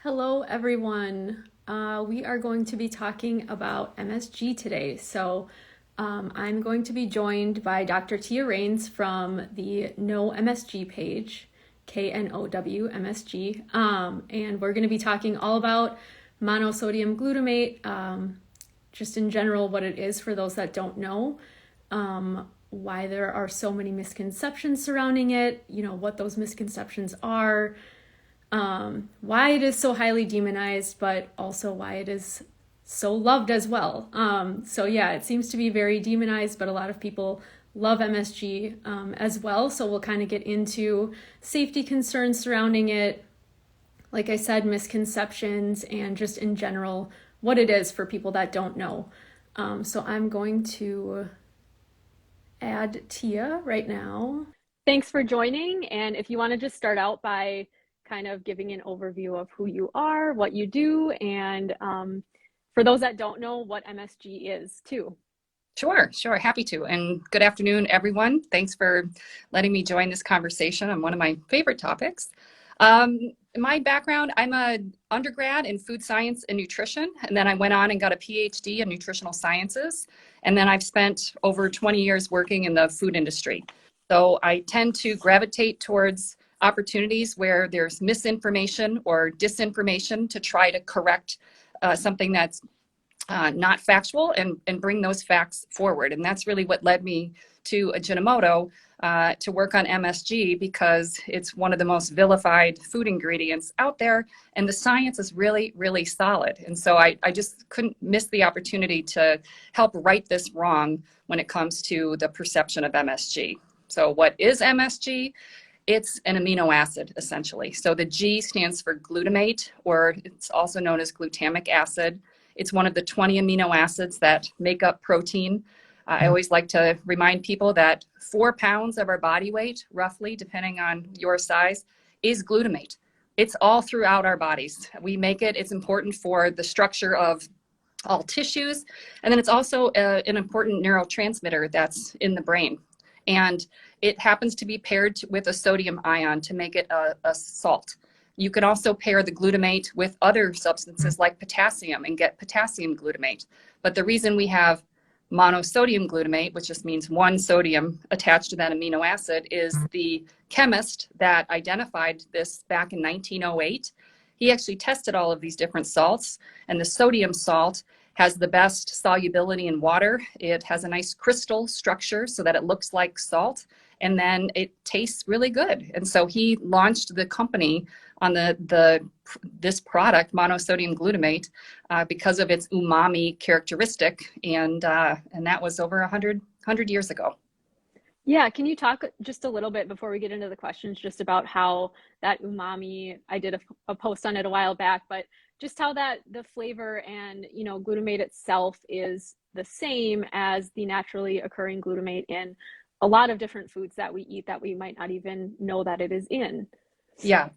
Hello, everyone. We are going to be talking about MSG today. I'm going to be joined by Dr. Tia Rains from the No MSG page, KNOW MSG. And we're going to be talking all about monosodium glutamate, just in general, what it is for those that don't know, why there are so many misconceptions surrounding it, what those misconceptions are, why it is so highly demonized, but also why it is so loved as well. It seems to be very demonized, but a lot of people love MSG as well. So we'll kind of get into safety concerns surrounding it, like I said, misconceptions, and just in general what it is for people that don't know. So I'm going to add Tia right now. Thanks for joining. And if you want to just start out by kind of giving an overview of who you are, what you do, and for those that don't know, what MSG is too. Sure. Happy to. And good afternoon, everyone. Thanks for letting me join this conversation on one of my favorite topics. My background, I'm an undergrad in food science and nutrition, and then I went on and got a PhD in nutritional sciences. And then I've spent over 20 years working in the food industry. So I tend to gravitate towards opportunities where there's misinformation or disinformation to try to correct something that's not factual and bring those facts forward. And that's really what led me to Ajinomoto to work on MSG, because it's one of the most vilified food ingredients out there. And the science is really, really solid. And so I just couldn't miss the opportunity to help right this wrong when it comes to the perception of MSG. So what is MSG? It's an amino acid, essentially. So the G stands for glutamate, or it's also known as glutamic acid. It's one of the 20 amino acids that make up protein. I always like to remind people that 4 pounds of our body weight, roughly, depending on your size, is glutamate. It's all throughout our bodies. We make it. It's important for the structure of all tissues. And then it's also an important neurotransmitter that's in the brain. And it happens to be paired with a sodium ion to make it a salt. You can also pair the glutamate with other substances like potassium and get potassium glutamate. But the reason we have monosodium glutamate, which just means one sodium attached to that amino acid, is the chemist that identified this back in 1908. He actually tested all of these different salts, and the sodium salt has the best solubility in water. It has a nice crystal structure so that it looks like salt, and then it tastes really good. And so he launched the company on this product, monosodium glutamate, because of its umami characteristic, and that was over 100 years ago. Yeah, can you talk just a little bit before we get into the questions, just about how that umami, I did a post on it a while back, but just how that the flavor and, glutamate itself is the same as the naturally occurring glutamate in a lot of different foods that we eat that we might not even know that it is in. Yeah,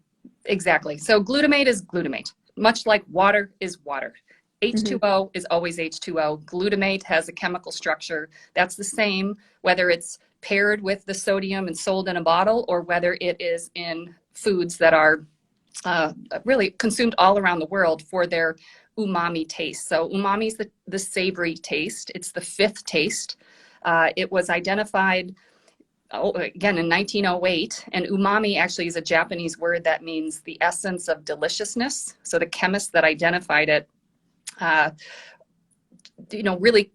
exactly. So glutamate is glutamate, much like water is water. H2O is always H2O. Glutamate has a chemical structure that's the same, whether it's paired with the sodium and sold in a bottle, or whether it is in foods that are really consumed all around the world for their umami taste. So umami is the savory taste. It's the fifth taste. It was identified again in 1908, and umami actually is a Japanese word that means the essence of deliciousness. So the chemist that identified it really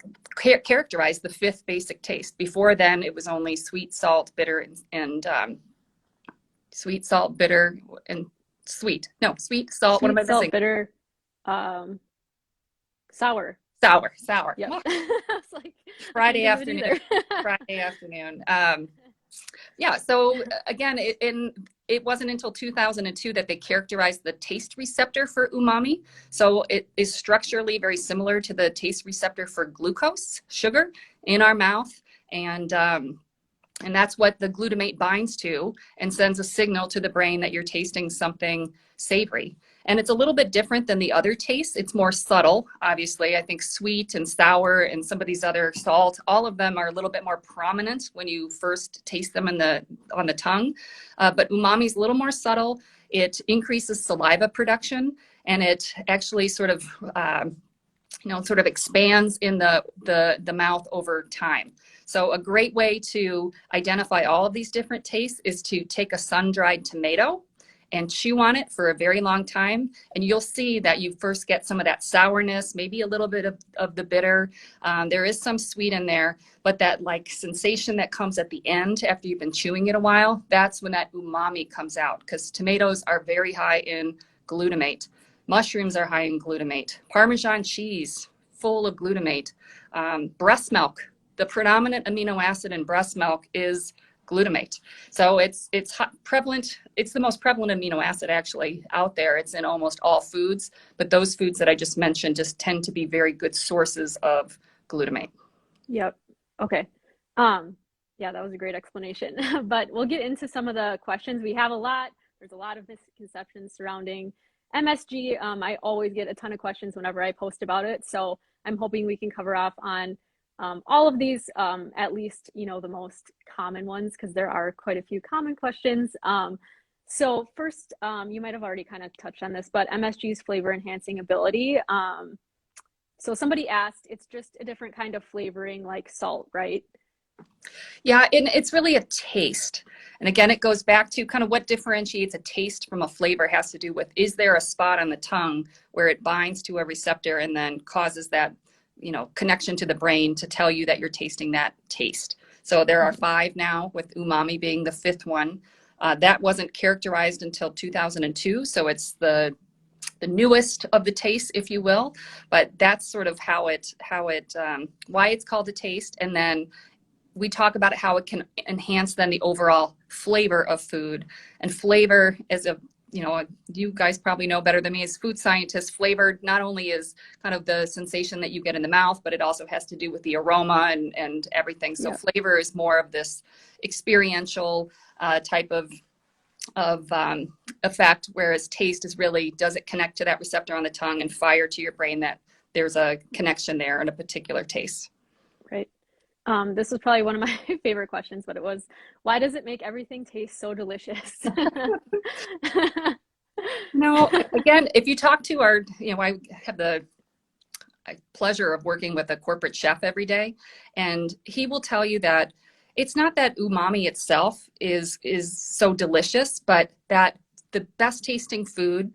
characterized the fifth basic taste. Before then, it was only sweet, salt, bitter, and sweet, salt, bitter, and sweet. No, sweet, salt. Sweet, what am I salt, missing? Bitter, sour. Sour. Yep. Well, It's like, Friday I can't think of afternoon. it either. Friday afternoon. Yeah. So again, it wasn't until 2002 that they characterized the taste receptor for umami. So it is structurally very similar to the taste receptor for glucose, sugar, in our mouth. And that's what the glutamate binds to and sends a signal to the brain that you're tasting something savory. And it's a little bit different than the other tastes. It's more subtle, obviously. I think sweet and sour and some of these other salt, all of them are a little bit more prominent when you first taste them on the tongue. But umami is a little more subtle. It increases saliva production, and it actually sort of sort of expands in the mouth over time. So a great way to identify all of these different tastes is to take a sun-dried tomato and chew on it for a very long time. And you'll see that you first get some of that sourness, maybe a little bit of the bitter. There is some sweet in there, but that like sensation that comes at the end after you've been chewing it a while, that's when that umami comes out, because tomatoes are very high in glutamate. Mushrooms are high in glutamate. Parmesan cheese, full of glutamate. Breast milk, the predominant amino acid in breast milk is glutamate. So it's prevalent. It's the most prevalent amino acid actually out there. It's in almost all foods, but those foods that I just mentioned just tend to be very good sources of glutamate. Yep. Okay. Yeah, that was a great explanation. But we'll get into some of the questions. We have a lot. There's a lot of misconceptions surrounding MSG. I always get a ton of questions whenever I post about it. So I'm hoping we can cover off on all of these, at least, the most common ones, because there are quite a few common questions. So first, you might have already kind of touched on this, but MSG's flavor enhancing ability. So somebody asked, it's just a different kind of flavoring like salt, right? Yeah, and it's really a taste. And again, it goes back to kind of what differentiates a taste from a flavor has to do with, is there a spot on the tongue where it binds to a receptor and then causes that connection to the brain to tell you that you're tasting that taste. So there are 5 now, with umami being the 5th one. That wasn't characterized until 2002, so it's the newest of the tastes, if you will. But that's sort of why it's called a taste, and then we talk about how it can enhance then the overall flavor of food. And flavor is you guys probably know better than me as food scientists, flavor not only is kind of the sensation that you get in the mouth, but it also has to do with the aroma and everything. So flavor is more of this experiential type of effect, whereas taste is really, does it connect to that receptor on the tongue and fire to your brain that there's a connection there in a particular taste. Right. This was probably one of my favorite questions, but it was, why does it make everything taste so delicious? Again, if you talk to I have the pleasure of working with a corporate chef every day, and he will tell you that it's not that umami itself is so delicious, but that the best tasting food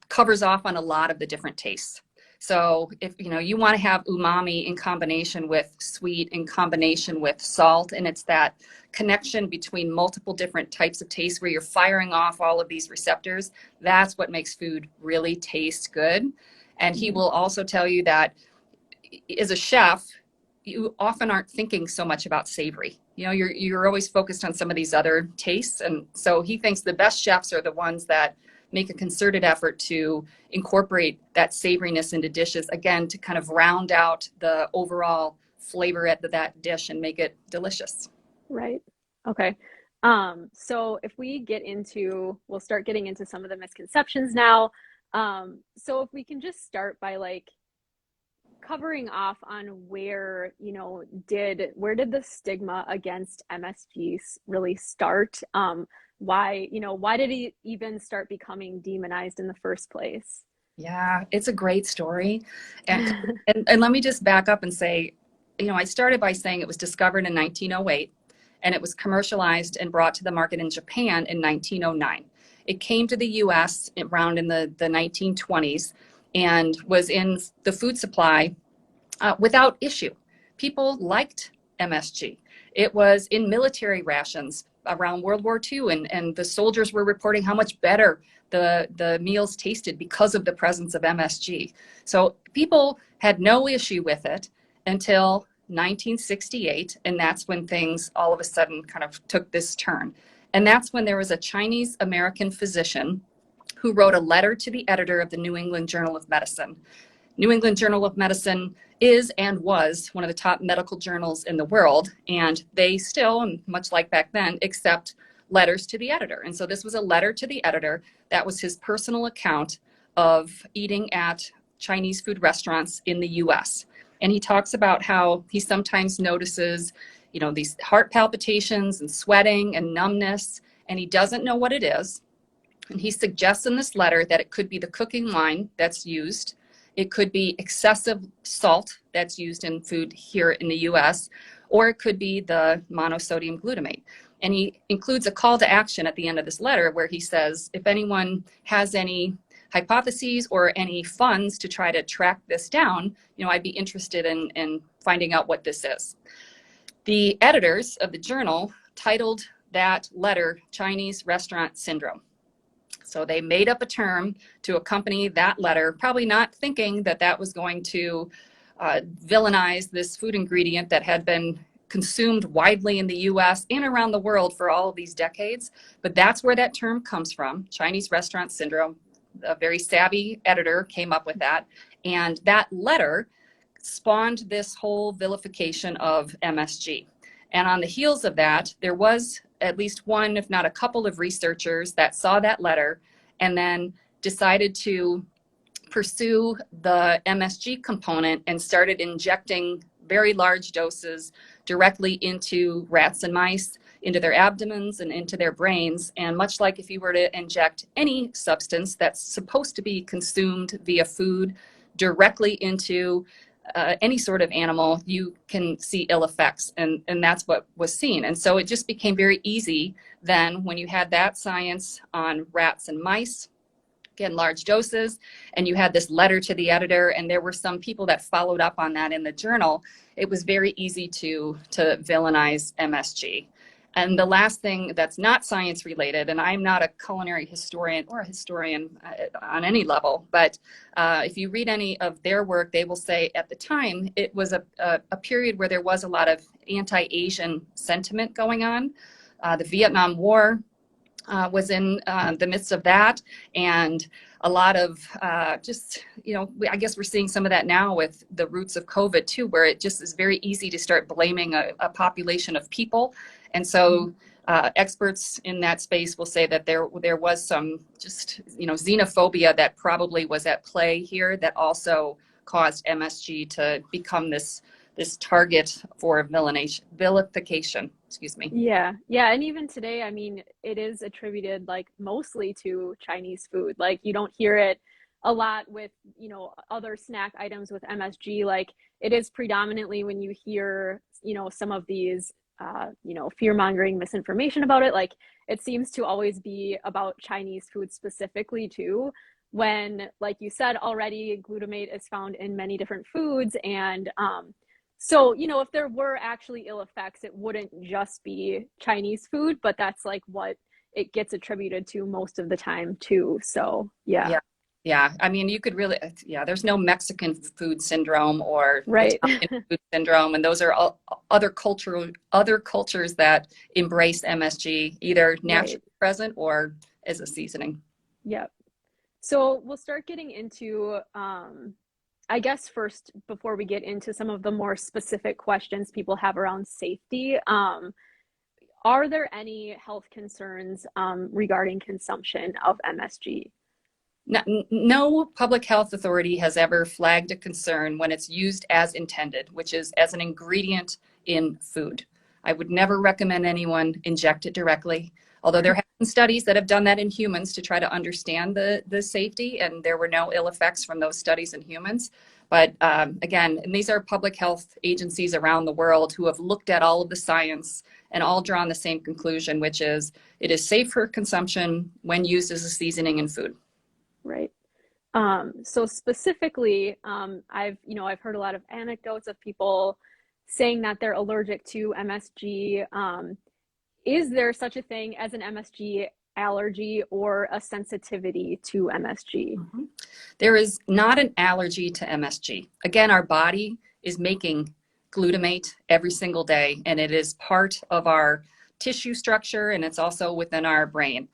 covers off on a lot of the different tastes. So if you want to have umami in combination with sweet, in combination with salt, and it's that connection between multiple different types of taste where you're firing off all of these receptors, that's what makes food really taste good. And he will also tell you that as a chef, you often aren't thinking so much about savory. You're always focused on some of these other tastes. And so he thinks the best chefs are the ones that make a concerted effort to incorporate that savoriness into dishes, again, to kind of round out the overall flavor at that dish and make it delicious. Right. Okay. So if we we'll start getting into some of the misconceptions now. So if we can just start by covering off on where did the stigma against MSG really start? Why did it even start becoming demonized in the first place? Yeah, it's a great story. And let me just back up and say, I started by saying it was discovered in 1908, and it was commercialized and brought to the market in Japan in 1909. It came to the US around in the 1920s and was in the food supply without issue. People liked MSG. It was in military rations around World War II, and the soldiers were reporting how much better the meals tasted because of the presence of MSG. So people had no issue with it until 1968, and that's when things all of a sudden kind of took this turn. And that's when there was a Chinese American physician who wrote a letter to the editor of the New England Journal of Medicine. New England Journal of Medicine is and was one of the top medical journals in the world, and they still, and much like back then, accept letters to the editor. And so this was a letter to the editor that was his personal account of eating at Chinese food restaurants in the US. And he talks about how he sometimes notices, these heart palpitations and sweating and numbness, and he doesn't know what it is. And he suggests in this letter that it could be the cooking wine that's used. It could be excessive salt that's used in food here in the US, or it could be the monosodium glutamate. And he includes a call to action at the end of this letter where he says, if anyone has any hypotheses or any funds to try to track this down, I'd be interested in finding out what this is. The editors of the journal titled that letter Chinese Restaurant Syndrome. So they made up a term to accompany that letter, probably not thinking that that was going to villainize this food ingredient that had been consumed widely in the US and around the world for all of these decades. But that's where that term comes from, Chinese Restaurant Syndrome. A very savvy editor came up with that. And that letter spawned this whole vilification of MSG. And on the heels of that, there was at least one, if not a couple of researchers that saw that letter and then decided to pursue the MSG component and started injecting very large doses directly into rats and mice, into their abdomens and into their brains. And much like if you were to inject any substance that's supposed to be consumed via food directly into any sort of animal, you can see ill effects. And that's what was seen. And so it just became very easy then when you had that science on rats and mice, again, large doses, and you had this letter to the editor, and there were some people that followed up on that in the journal, it was very easy to villainize MSG. And the last thing that's not science related, and I'm not a culinary historian or a historian on any level, but if you read any of their work, they will say at the time it was a period where there was a lot of anti-Asian sentiment going on. The Vietnam War was in the midst of that, and a lot of I guess we're seeing some of that now with the roots of COVID too, where it just is very easy to start blaming a population of people. And so experts in that space will say that there was some just, xenophobia that probably was at play here that also caused MSG to become this target for vilification, excuse me. Yeah. Yeah. And even today, I mean, it is attributed like mostly to Chinese food. Like you don't hear it a lot with, other snack items with MSG. Like it is predominantly when you hear, some of these, fear-mongering misinformation about it. Like it seems to always be about Chinese food specifically too, when, like you said already, glutamate is found in many different foods. And, so, if there were actually ill effects, it wouldn't just be Chinese food, but that's like what it gets attributed to most of the time too. So, yeah. Yeah. Yeah. I mean, you could really, there's no Mexican food syndrome or right. Italian food syndrome. And those are all other cultures that embrace MSG, either naturally present or as a seasoning. Yep. So we'll start getting into, I guess first, before we get into some of the more specific questions people have around safety, are there any health concerns regarding consumption of MSG? No public health authority has ever flagged a concern when it's used as intended, which is as an ingredient in food. I would never recommend anyone inject it directly, although there have been studies that have done that in humans to try to understand the safety, and there were no ill effects from those studies in humans. But again, and these are public health agencies around the world who have looked at all of the science and all drawn the same conclusion, which is it is safe for consumption when used as a seasoning in food. Right. So specifically, I've heard a lot of anecdotes of people saying that they're allergic to MSG. Is there such a thing as an MSG allergy or a sensitivity to MSG? Mm-hmm. There is not an allergy to MSG. Again, our body is making glutamate every single day, and it is part of our tissue structure, and it's also within our brain.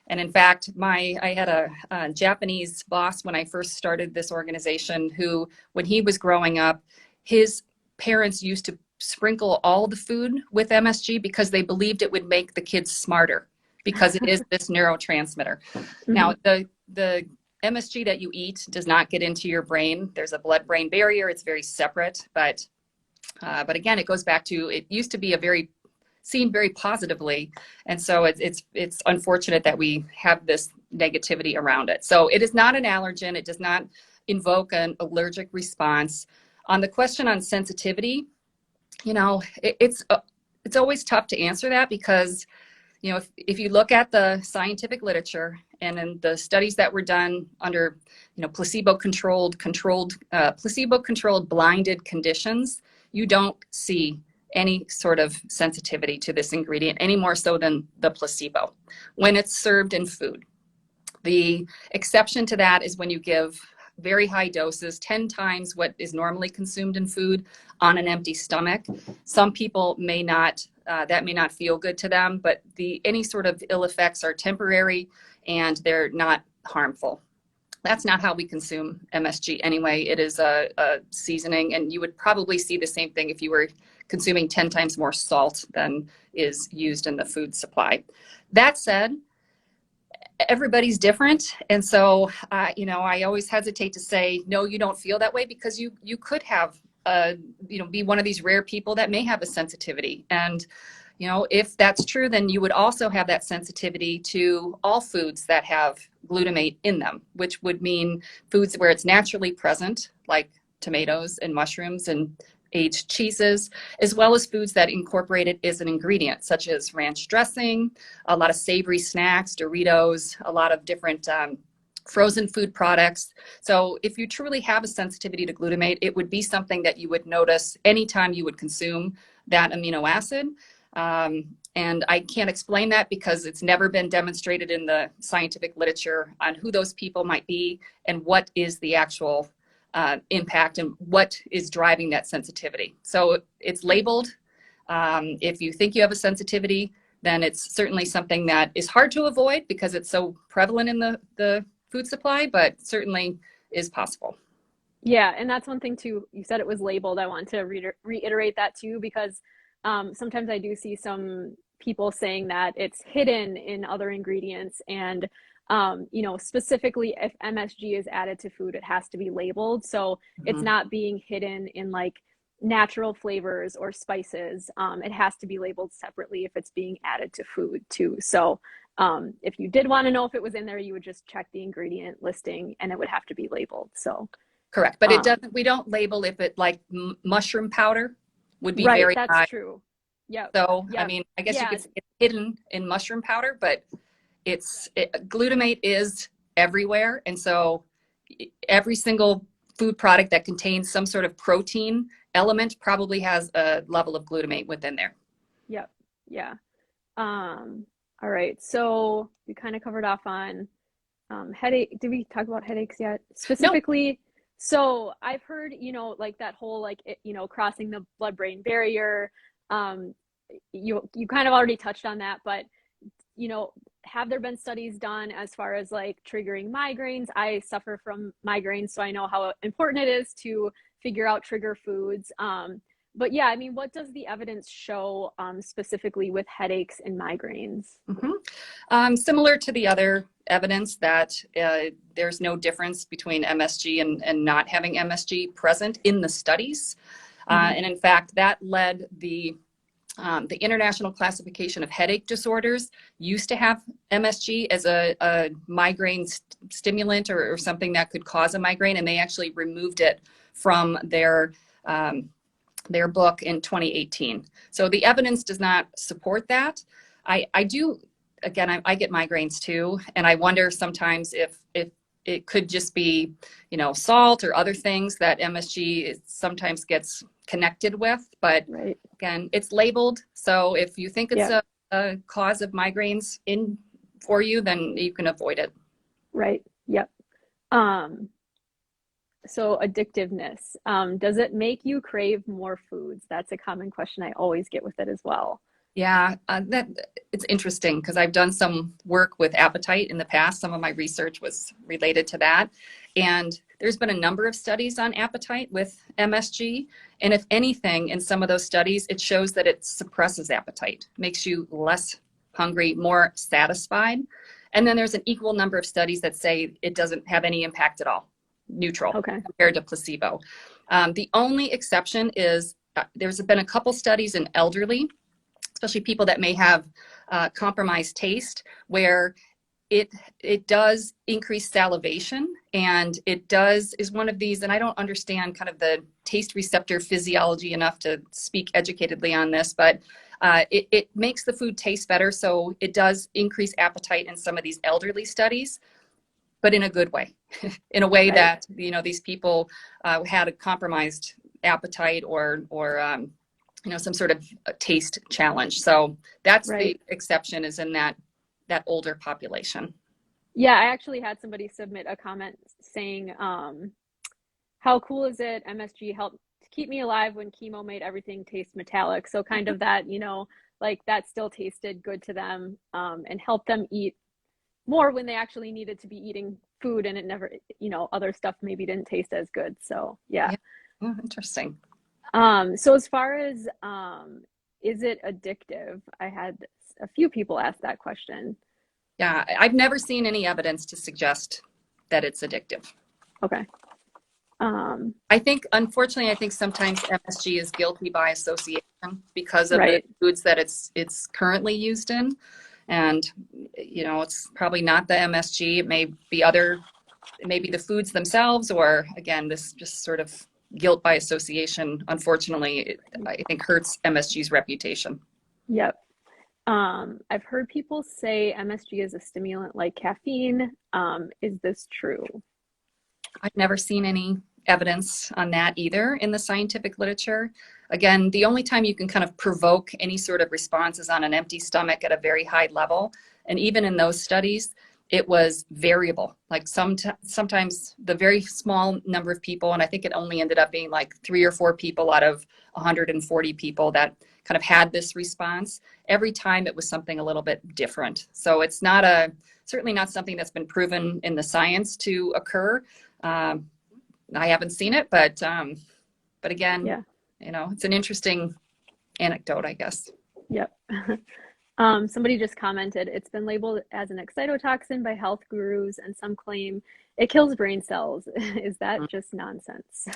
And in fact, I had a Japanese boss when I first started this organization who, when he was growing up, his parents used to sprinkle all the food with MSG because they believed it would make the kids smarter because it is this neurotransmitter. Mm-hmm. Now, the MSG that you eat does not get into your brain. There's a blood-brain barrier. It's very separate. But again, it goes back to, it used to be a very seen very positively. And so it's unfortunate that we have this negativity around it. So it is not an allergen. It does not invoke an allergic response. On the question on sensitivity, it's always tough to answer that because, if you look at the scientific literature and in the studies that were done under, placebo-controlled blinded conditions, you don't see any sort of sensitivity to this ingredient any more so than the placebo when it's served in food. The exception to that is when you give very high doses, 10 times what is normally consumed in food on an empty stomach. Some people may not, that may not feel good to them, but any sort of ill effects are temporary and they're not harmful. That's not how we consume MSG anyway. It is a seasoning, and you would probably see the same thing if you were consuming 10 times more salt than is used in the food supply. That said, everybody's different. And so, I always hesitate to say, no, you don't feel that way, because you could have, be one of these rare people that may have a sensitivity. And, if that's true, then you would also have that sensitivity to all foods that have glutamate in them, which would mean foods where it's naturally present, like tomatoes and mushrooms and aged cheeses, as well as foods that incorporate it as an ingredient, such as ranch dressing, a lot of savory snacks, Doritos, a lot of different frozen food products. So if you truly have a sensitivity to glutamate, it would be something that you would notice anytime you would consume that amino acid. And I can't explain that because it's never been demonstrated in the scientific literature on who those people might be and what is the actual impact and what is driving that sensitivity. So it's labeled. If you think you have a sensitivity, then it's certainly something that is hard to avoid because it's so prevalent in the food supply, but certainly is possible. Yeah, and that's one thing too. You said it was labeled. I want to reiterate that too, because sometimes I do see some people saying that it's hidden in other ingredients, and specifically if MSG is added to food, it has to be labeled. So it's not being hidden in like natural flavors or spices. It has to be labeled separately if it's being added to food too. So if you did want to know if it was in there, you would just check the ingredient listing and it would have to be labeled. So correct, but it doesn't. We don't label if it like mushroom powder would be right, very that's high. true. Yeah. So Yep. I mean, I guess Yeah. you could say it's hidden in mushroom powder, but glutamate is everywhere, and so every single food product that contains some sort of protein element probably has a level of glutamate within there. Yep. Yeah. All right. So we kind of covered off on headache. Did we talk about headaches yet? Specifically, no. So I've heard, like that whole crossing the blood-brain barrier. You kind of already touched on that, but have there been studies done as far as like triggering migraines? I suffer from migraines, so I know how important it is to figure out trigger foods. But yeah, I mean, what does the evidence show specifically with headaches and migraines? Similar to the other evidence that there's no difference between MSG and not having MSG present in the studies. And in fact, that led the International Classification of Headache Disorders used to have MSG as a migraine stimulant or something that could cause a migraine, and they actually removed it from their book in 2018. So the evidence does not support that. I do, again, I get migraines too, and I wonder sometimes if it could just be, salt or other things that MSG sometimes gets connected with, but right. Again, it's labeled. So if you think it's a cause of migraines for you, then you can avoid it. Right. Yep. So addictiveness, does it make you crave more foods? That's a common question I always get with it as well. Yeah, it's interesting because I've done some work with appetite in the past. Some of my research was related to that. And there's been a number of studies on appetite with MSG. And if anything, in some of those studies, it shows that it suppresses appetite, makes you less hungry, more satisfied. And then there's an equal number of studies that say it doesn't have any impact at all, neutral compared to placebo. The only exception is there's been a couple studies in elderly. especially people that may have compromised taste, where it does increase salivation, and is one of these, and I don't understand kind of the taste receptor physiology enough to speak educatedly on this, but it makes the food taste better. So it does increase appetite in some of these elderly studies, but in a good way, in a way Right. that, these people had a compromised appetite or some sort of taste challenge. So that's Right. the exception, is in that older population. Yeah, I actually had somebody submit a comment saying, how cool is it? MSG helped keep me alive when chemo made everything taste metallic. So kind of that, like that still tasted good to them, and helped them eat more when they actually needed to be eating food, and it never, other stuff maybe didn't taste as good. So yeah. Yeah. Oh, interesting. So as far as, is it addictive? I had a few people ask that question. Yeah, I've never seen any evidence to suggest that it's addictive. Okay. Unfortunately, I think sometimes MSG is guilty by association because of Right. the foods that it's currently used in. And, it's probably not the MSG. It may be the foods themselves, or again, this just sort of guilt by association, unfortunately, I think hurts MSG's reputation. Yep. I've heard people say MSG is a stimulant like caffeine. Is this true? I've never seen any evidence on that either in the scientific literature. Again, the only time you can kind of provoke any sort of response is on an empty stomach at a very high level. And even in those studies, it was variable. Like sometimes the very small number of people, and I think it only ended up being like 3 or 4 people out of 140 people that kind of had this response. Every time it was something a little bit different. So it's certainly not something that's been proven in the science to occur. I haven't seen it, but again, Yeah. it's an interesting anecdote, I guess. Yep. Somebody just commented, it's been labeled as an excitotoxin by health gurus, and some claim it kills brain cells. Is that just nonsense?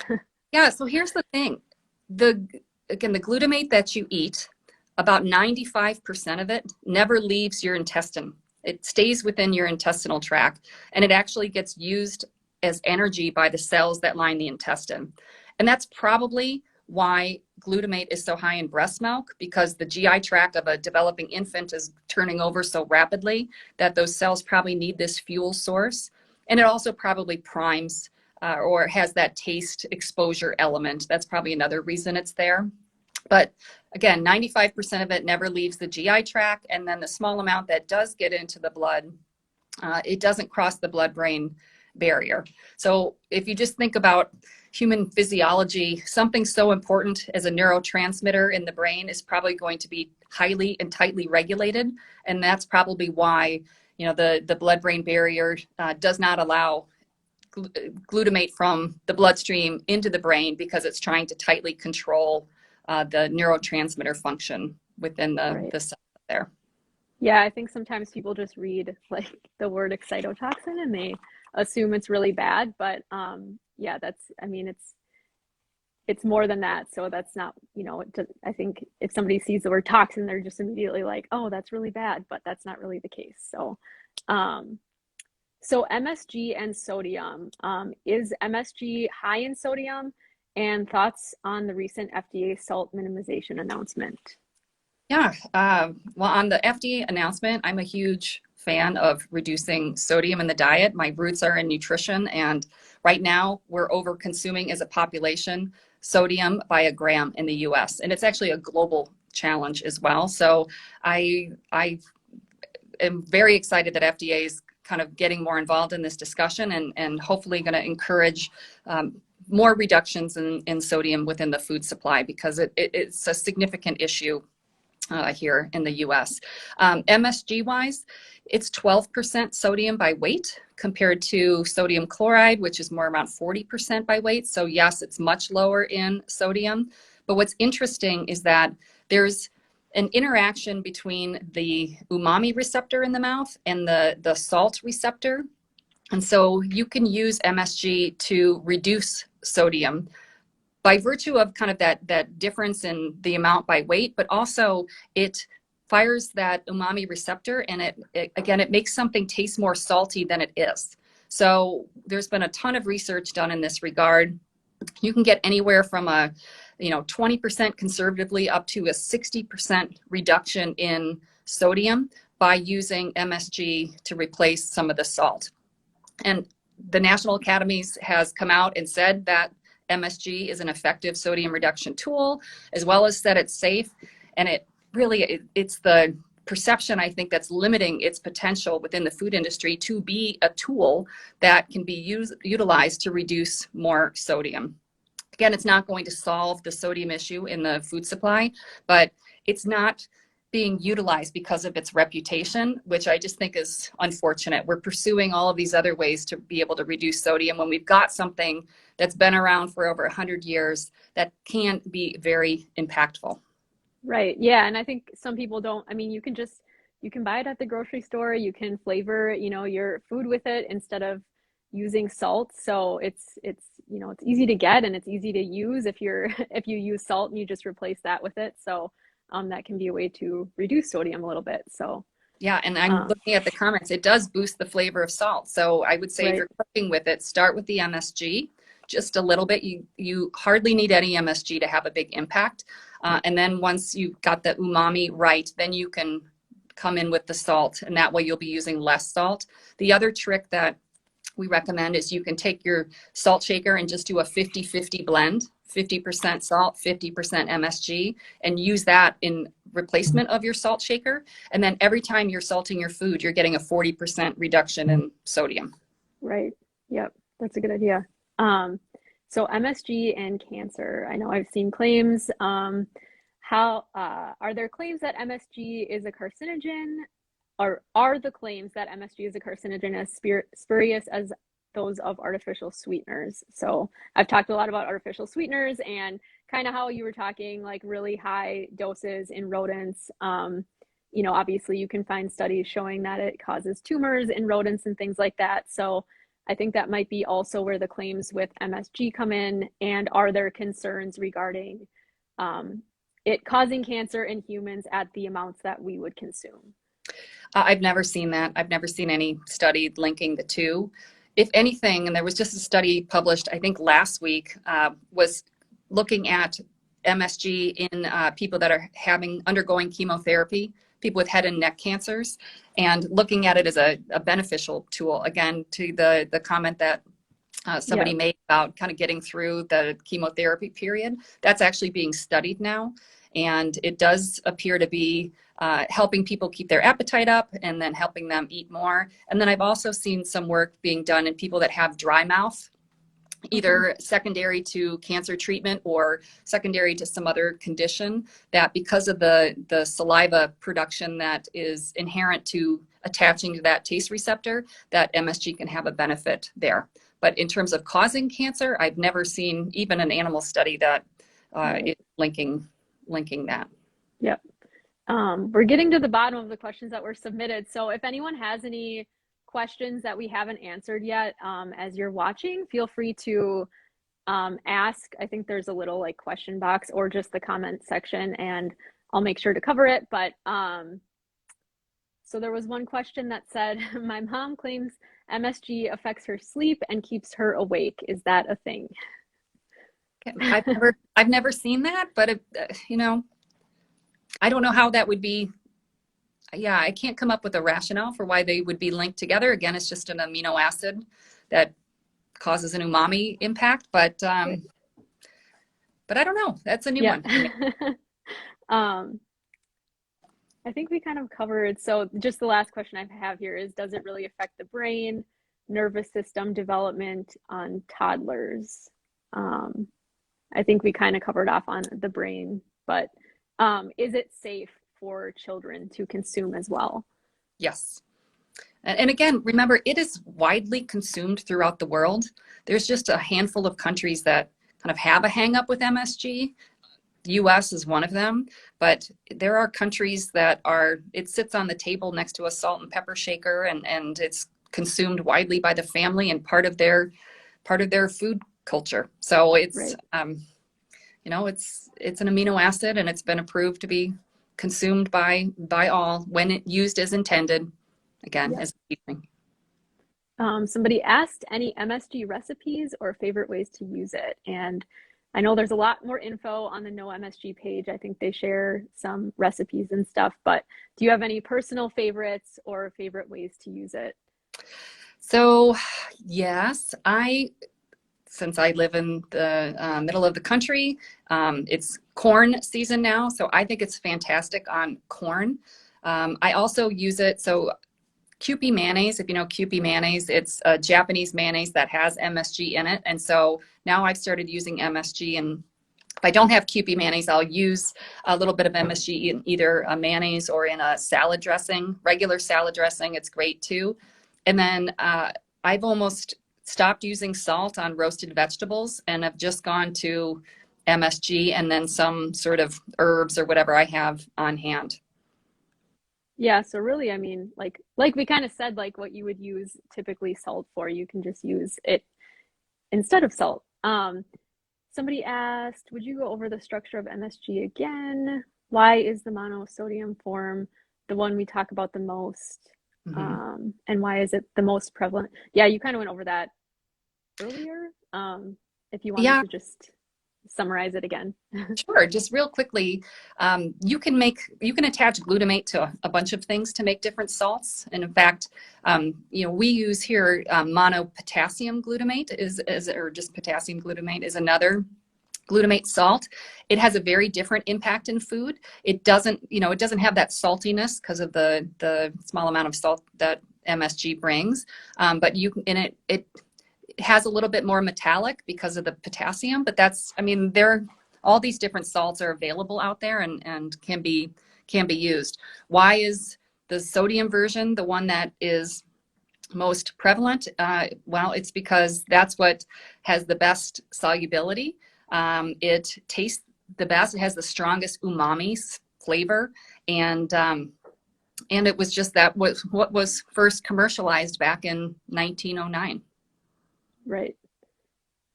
Yeah, so here's the thing. The glutamate that you eat, about 95% of it never leaves your intestine. It stays within your intestinal tract, and it actually gets used as energy by the cells that line the intestine. And that's probably why glutamate is so high in breast milk, because the GI tract of a developing infant is turning over so rapidly that those cells probably need this fuel source. And it also probably primes or has that taste exposure element. That's probably another reason it's there. But again, 95% of it never leaves the GI tract. And then the small amount that does get into the blood, it doesn't cross the blood-brain barrier. So if you just think about human physiology, something so important as a neurotransmitter in the brain is probably going to be highly and tightly regulated. And that's probably why, the blood-brain barrier does not allow glutamate from the bloodstream into the brain, because it's trying to tightly control the neurotransmitter function within the cell there. Yeah, I think sometimes people just read like the word excitotoxin and they assume it's really bad, but yeah, it's more than that. So that's not, I think if somebody sees the word toxin, they're just immediately like, oh, that's really bad, but that's not really the case. So MSG and sodium, is MSG high in sodium? And thoughts on the recent FDA salt minimization announcement? Yeah, well, on the FDA announcement, I'm a huge fan of reducing sodium in the diet. My roots are in nutrition, and right now we're over consuming as a population sodium by a gram in the US, and it's actually a global challenge as well. So I am very excited that FDA is kind of getting more involved in this discussion, and hopefully going to encourage more reductions in sodium within the food supply, because it's a significant issue here in the US. MSG wise, it's 12% sodium by weight compared to sodium chloride, which is more around 40% by weight. So yes, it's much lower in sodium. But what's interesting is that there's an interaction between the umami receptor in the mouth and the salt receptor. And so you can use MSG to reduce sodium by virtue of kind of that difference in the amount by weight, but also it fires that umami receptor, and it makes something taste more salty than it is. So there's been a ton of research done in this regard. You can get anywhere from a 20% conservatively up to a 60% reduction in sodium by using MSG to replace some of the salt. And the National Academies has come out and said that MSG is an effective sodium reduction tool, as well as said it's safe. And it's the perception, I think, that's limiting its potential within the food industry to be a tool that can be utilized to reduce more sodium. Again, it's not going to solve the sodium issue in the food supply, but it's not being utilized because of its reputation, which I just think is unfortunate. We're pursuing all of these other ways to be able to reduce sodium when we've got something that's been around for over 100 years that can be very impactful. Right. Yeah. And I think some people don't, I mean, you can buy it at the grocery store. You can flavor, your food with it instead of using salt. So it's easy to get and it's easy to use if if you use salt and you just replace that with it. So that can be a way to reduce sodium a little bit. So yeah, and I'm looking at the comments. It does boost the flavor of salt. So I would say right. if you're cooking with it, start with the MSG, just a little bit. You hardly need any MSG to have a big impact. And then once you've got the umami right, then you can come in with the salt, and that way you'll be using less salt. The other trick that we recommend is you can take your salt shaker and just do a 50-50 blend, 50% salt, 50% MSG, and use that in replacement of your salt shaker. And then every time you're salting your food, you're getting a 40% reduction in sodium. Right. Yep. That's a good idea. So MSG and cancer. I know I've seen claims. How are there claims that MSG is a carcinogen? Or are the claims that MSG is a carcinogen as spurious as those of artificial sweeteners? So I've talked a lot about artificial sweeteners and kind of how you were talking, like really high doses in rodents. Obviously you can find studies showing that it causes tumors in rodents and things like that. So I think that might be also where the claims with MSG come in. And are there concerns regarding it causing cancer in humans at the amounts that we would consume? I've never seen that. I've never seen any study linking the two. If anything, and there was just a study published, I think last week, was looking at MSG in people that are undergoing chemotherapy, people with head and neck cancers, and looking at it as a beneficial tool. Again, to the comment that somebody made about kind of getting through the chemotherapy period, that's actually being studied now. And it does appear to be helping people keep their appetite up and then helping them eat more. And then I've also seen some work being done in people that have dry mouth, either secondary to cancer treatment or secondary to some other condition, that because of the saliva production that is inherent to attaching to that taste receptor, that MSG can have a benefit there. But in terms of causing cancer, I've never seen even an animal study that is linking that. Yep. We're getting to the bottom of the questions that were submitted. So if anyone has any questions that we haven't answered yet, as you're watching, feel free to ask. I think there's a little question box or just the comment section, and I'll make sure to cover it. But so there was one question that said, my mom claims MSG affects her sleep and keeps her awake. Is that a thing? I've never seen that, but I don't know how that would be. Yeah, I can't come up with a rationale for why they would be linked together. Again, it's just an amino acid that causes an umami impact, but I don't know. That's a new one. I think we kind of covered. So just the last question I have here is, does it really affect the brain, nervous system development on toddlers? I think we kind of covered off on the brain, but is it safe for children to consume as well? Yes. And again, remember, it is widely consumed throughout the world. There's just a handful of countries that kind of have a hang up with MSG. The US is one of them, but there are countries that it sits on the table next to a salt and pepper shaker, and it's consumed widely by the family and part of their food culture. So it's, right. it's an amino acid, and it's been approved to be consumed by all when it used as intended, again, Yep. as a seasoning. Somebody asked any MSG recipes or favorite ways to use it. And I know there's a lot more info on the No MSG page. I think they share some recipes and stuff, but do you have any personal favorites or favorite ways to use it? So, yes, since I live in the middle of the country, it's corn season now, so I think it's fantastic on corn. I also use it, so Kewpie mayonnaise, if you know Kewpie mayonnaise, it's a Japanese mayonnaise that has MSG in it. And so now I've started using MSG, and if I don't have Kewpie mayonnaise, I'll use a little bit of MSG in either a mayonnaise or in a salad dressing, regular salad dressing. It's great too. And then I've almost stopped using salt on roasted vegetables and have just gone to MSG and then some sort of herbs or whatever I have on hand. Yeah, so really, I mean, like we kind of said, like what you would use typically salt for, you can just use it instead of salt. Somebody asked, would you go over the structure of MSG again? Why is the monosodium form the one we talk about the most? Mhm. And why is it the most prevalent? Yeah, you kind of went over that earlier. If you wanted Yeah, to just summarize it again. sure. Just real quickly, you can attach glutamate to a bunch of things to make different salts. And in fact, we use here monopotassium glutamate or just potassium glutamate is another glutamate salt. It has a very different impact in food. It doesn't have that saltiness because of the small amount of salt that MSG brings. But it has a little bit more metallic because of the potassium, but all these different salts are available out there and can be used. Why is the sodium version the one that is most prevalent? Well, it's because that's what has the best solubility. It tastes the best. It has the strongest umami flavor, and it was just that was what was first commercialized back in 1909. Right.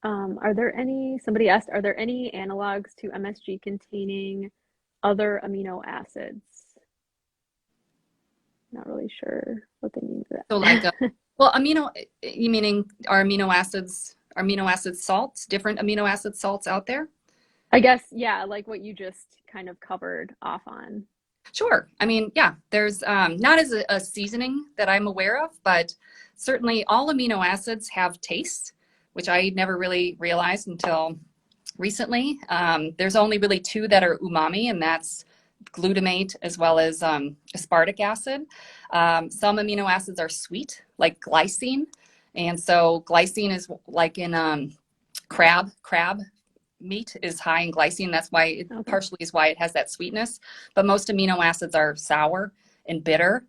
Somebody asked, are there any analogs to MSG containing other amino acids? Not really sure what they mean by So that. well, you meaning are amino acid salts, different amino acid salts out there? I guess, yeah, like what you just kind of covered off on. Sure. I mean, yeah, there's not as a seasoning that I'm aware of, but certainly all amino acids have taste, which I never really realized until recently. There's only really two that are umami, and that's glutamate as well as aspartic acid. Some amino acids are sweet, like glycine. And so glycine is like in crab meat is high in glycine. That's why Okay. partially is why it has that sweetness. But most amino acids are sour and bitter,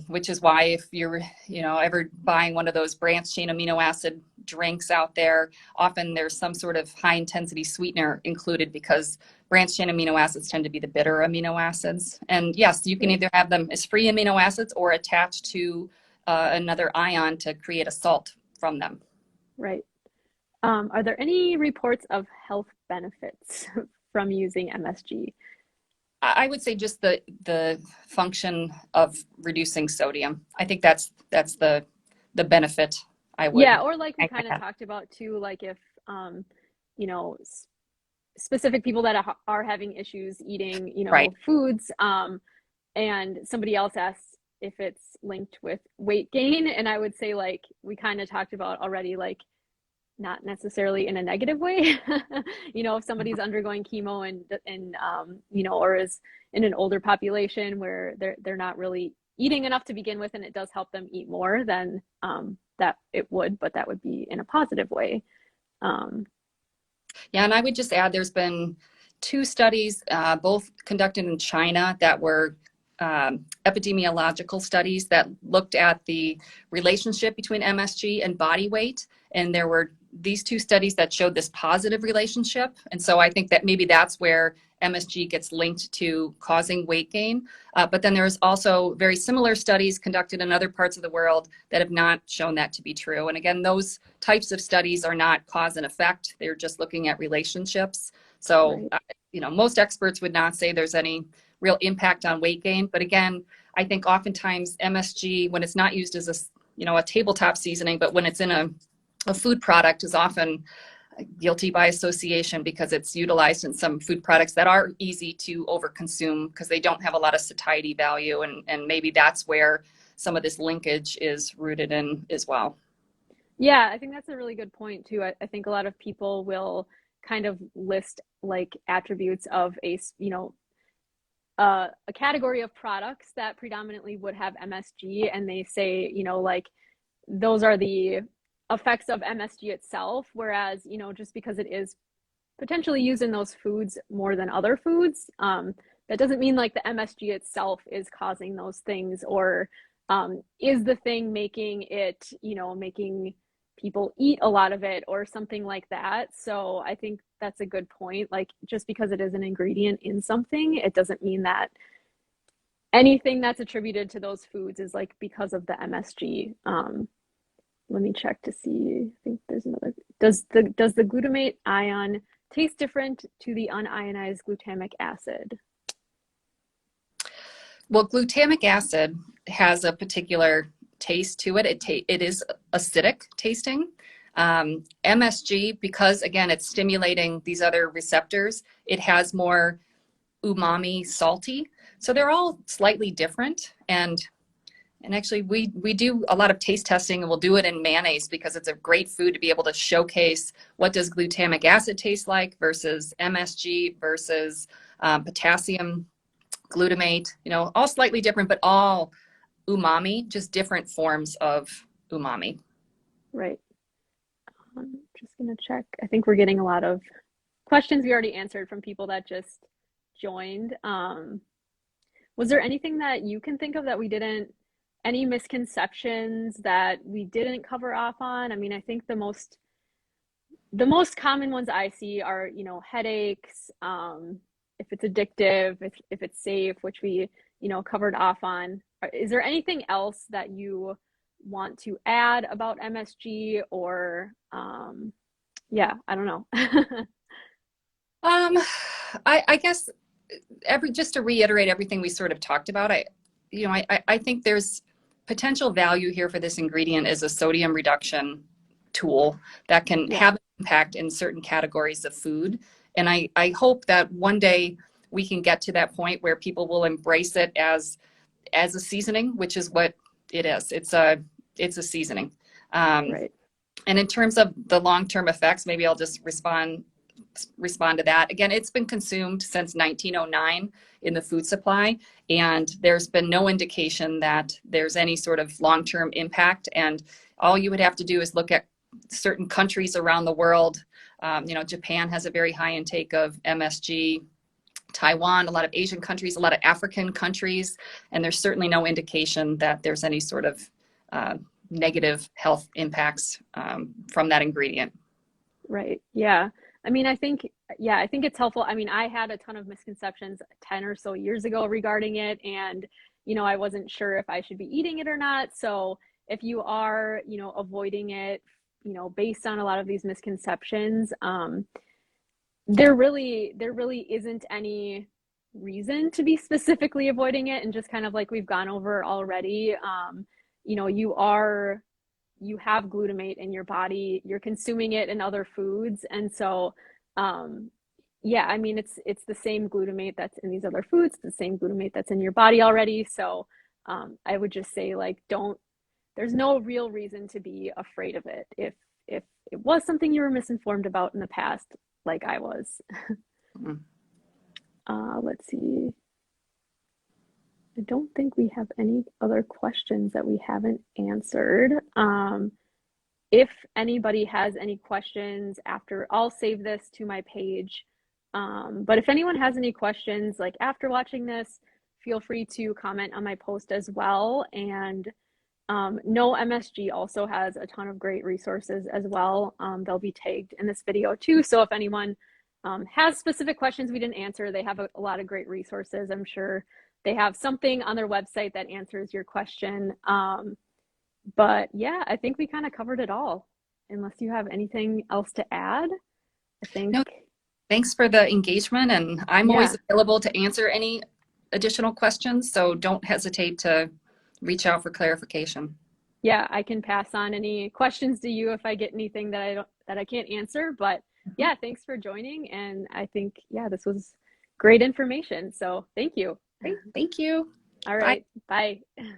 which is why if you're ever buying one of those branched chain amino acid drinks out there, often there's some sort of high intensity sweetener included because branched chain amino acids tend to be the bitter amino acids. And yes, you can Right. either have them as free amino acids or attached to another ion to create a salt from them. Right. Are there any reports of health benefits from using MSG? I would say just the function of reducing sodium. I think that's the benefit I Yeah, would. or like we kind of talked about too, like if you know, specific people that are having issues eating, Right. foods, and somebody else asked if it's linked with weight gain, and I would say like we kind of talked about already, like not necessarily in a negative way. If somebody's undergoing chemo and or is in an older population where they're not really eating enough to begin with, and it does help them eat more, then that it would, but that would be in a positive way. Um, Yeah, and I would just add there's been two studies, both conducted in China, that were epidemiological studies that looked at the relationship between MSG and body weight. And there were these two studies that showed this positive relationship. And so I think that maybe that's where MSG gets linked to causing weight gain. But then there's also very similar studies conducted in other parts of the world that have not shown that to be true. And again, those types of studies are not cause and effect. They're just looking at relationships. So, right. most experts would not say there's any real impact on weight gain. But again, I think oftentimes MSG, when it's not used as a tabletop seasoning, but when it's in a food product, is often guilty by association because it's utilized in some food products that are easy to overconsume because they don't have a lot of satiety value. And maybe that's where some of this linkage is rooted in as well. Yeah, I think that's a really good point too. I think a lot of people will kind of list like attributes of a category of products that predominantly would have MSG, and they say, like those are the effects of MSG itself, whereas, just because it is potentially used in those foods more than other foods, that doesn't mean like the MSG itself is causing those things, or is the thing making it, making people eat a lot of it or something like that. So I think that's a good point. Like, just because it is an ingredient in something, it doesn't mean that anything that's attributed to those foods is like because of the MSG. Let me check to see. I think there's another. Does the glutamate ion taste different to the unionized glutamic acid? Well, glutamic acid has a particular taste to it. It is acidic tasting. MSG, because again, it's stimulating these other receptors, it has more umami, salty. So they're all slightly different. And actually, we do a lot of taste testing, and we'll do it in mayonnaise because it's a great food to be able to showcase what does glutamic acid taste like versus MSG versus potassium glutamate, all slightly different, but all umami, just different forms of umami. Right. I'm just going to check. I think we're getting a lot of questions we already answered from people that just joined. Was there anything that you can think of that we didn't, any misconceptions that we didn't cover off on? I mean, I think the most common ones I see are, headaches, if it's addictive, if it's safe, which we, covered off on. Is there anything else that you want to add about MSG, or yeah, I don't know. I guess just to reiterate everything we sort of talked about, I think there's potential value here for this ingredient as a sodium reduction tool that can have an impact in certain categories of food. And I hope that one day we can get to that point where people will embrace it as a seasoning, which is what it is. It's a seasoning. Right. And in terms of the long-term effects, maybe I'll just respond to that. Again, it's been consumed since 1909 in the food supply, and there's been no indication that there's any sort of long-term impact. And all you would have to do is look at certain countries around the world. Japan has a very high intake of MSG, Taiwan, a lot of Asian countries, a lot of African countries, and there's certainly no indication that there's any sort of negative health impacts from that ingredient. Right. Yeah. I mean, I think it's helpful. I mean, I had a ton of misconceptions 10 or so years ago regarding it, and, I wasn't sure if I should be eating it or not. So if you are, avoiding it, based on a lot of these misconceptions, there really isn't any reason to be specifically avoiding it. And just kind of like we've gone over already, you have glutamate in your body, you're consuming it in other foods. And so, yeah, I mean, it's the same glutamate that's in these other foods, the same glutamate that's in your body already. So, I would just say, like, there's no real reason to be afraid of it. If it was something you were misinformed about in the past, like I was. Let's see. I don't think we have any other questions that we haven't answered. If anybody has any questions after, I'll save this to my page. But if anyone has any questions, like after watching this, feel free to comment on my post as well. And No MSG also has a ton of great resources as well. They'll be tagged in this video too. So if anyone has specific questions we didn't answer, they have a lot of great resources. I'm sure they have something on their website that answers your question. But yeah, I think we kind of covered it all. Unless you have anything else to add, I think. No, thanks for the engagement, and I'm always available to answer any additional questions, so don't hesitate to reach out for clarification. Yeah, I can pass on any questions to you if I get anything that I can't answer. But yeah, thanks for joining. And I think, yeah, this was great information. So thank you. Great. Thank you. All Bye. right. Bye.